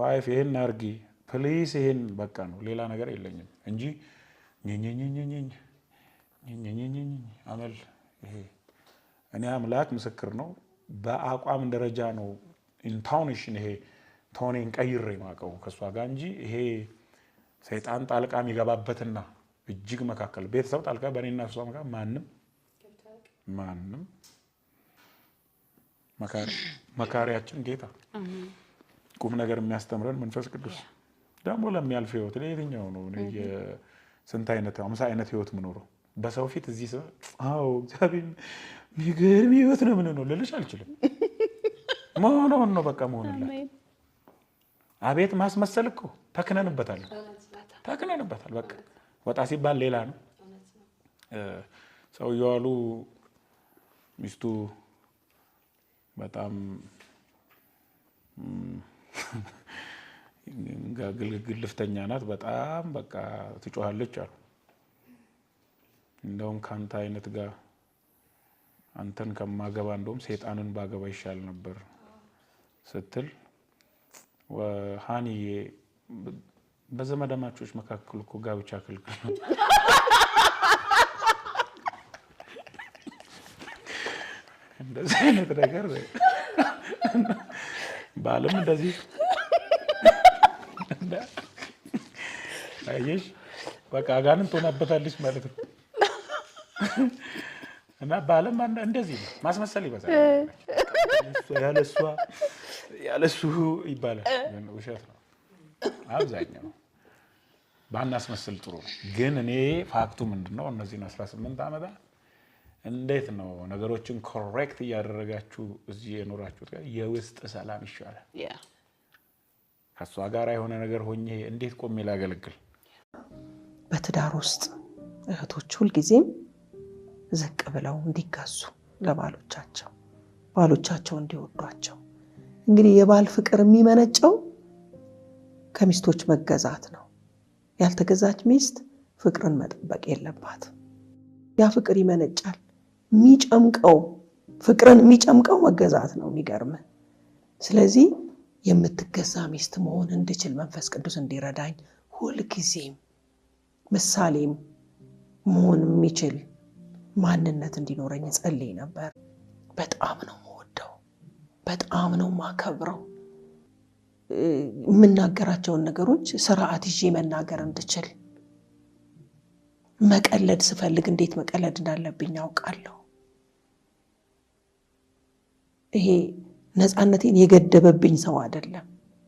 ዋይፍ ይሄን አርጊ ፕሊስ ይሄን በቃ ነው ሌላ ነገር የለኝም እንጂ አመል ይሄ እኔ አምላክ ምስክር ነው በአቋም ደረጃ ነው ኢንቶኔሽን ይሄ ቶኔን ቀይሬ ማቀው ከሷ ጋር እንጂ ይሄ ሰይጣን ጣልቃ የሚገባበትና እጅግ መካከል ቤተሰብ ጣልቃ በእኔና እሷ መካከል ማንም መካሪያችን ጌታ ቁም ነገር የሚያስተምረን መንፈስ ቅዱስ ደግሞ ለሚያልፍ ህይወት ለየትኛው ነው የስንት አይነት 50 አይነት ህይወት ምኖረው በሰው ፊት እዚህ ሰው አዎ እግዚአብሔር የሚገርም ህይወት ነው ምን ነው ልልሽ አልችልም መሆኑን ነው በቃ መሆኑን አቤት ማስመሰል እኮ ተከነንበታል በቃ ወጣ ሲባል ሌላ ነው ሰው ይዋሉ ሚስቱ በጣም ግልፍተኛ ናት በጣም በቃ ትጮሃለች አሉ እንደውም ካንተ አይነት ጋር አንተን ከማገባ እንደውም ሰይጣንን ባገባ ይሻል ነበር ስትል ወሃኒዬ በዘመዳማቾች መካከል እኮ ጋብቻ ክልክል ነው እንደዚህ አይነት ነገር ባለም እንደዚህ አይሽ በቃ ጋንን ተናበታለች ማለት ነው እና ባለም እንደዚህ ማስመሰል ይበዛል ያለሱ ይባላል ውሸት ነው አብዛኛው ባናስመስል ጥሩ ግን እኔ ፋክቱ ምንድነው እነዚህን 18 አመታት እንዴት ነው ነገሮችን ኮሬክት ያደረጋችሁ እዚህ የኖራችሁት የውስጥ ሰላም ይሻላል ከሷ ጋር የሆነ ነገር ሆኜ እንዴት ቆሜ ላገለግል በትዳር ውስጥ እህቶች ሁሉ ጊዜም ዝቅ ብለው እንዲጋዙ ባሎቻቸው እንዲወዷቸው እንግዲህ የባል ፍቅር የሚመነጨው ከሚስቶች መገዛት ነው ያልተገዛች ሚስት ፍቅርን መጠበቅ የለባት ያ ፍቅር ይመነጫል ፍቅርን የሚጨምቀው መገዛት ነው የሚገርም ስለዚህ የምትገዛ ሚስት መሆን እንድችል መንፈስ ቅዱስ እንዲረዳኝ ሁሉ ጊዜም ምሳሌም መሆን የሚችል ማንነት እንዲኖረኝ ጸልይ ነበር በጣም ነው የምወደው በጣም ነው ማከብረው የምናገራቸውን ነገሮች ስርዓት ይዤ መናገር እንድችል መቀለድ ስፈልግ እንዴት መቀለድ እንዳለብኝ አውቃለሁ ይሄ ነፃነቴን የገደበብኝ ሰው አይደለም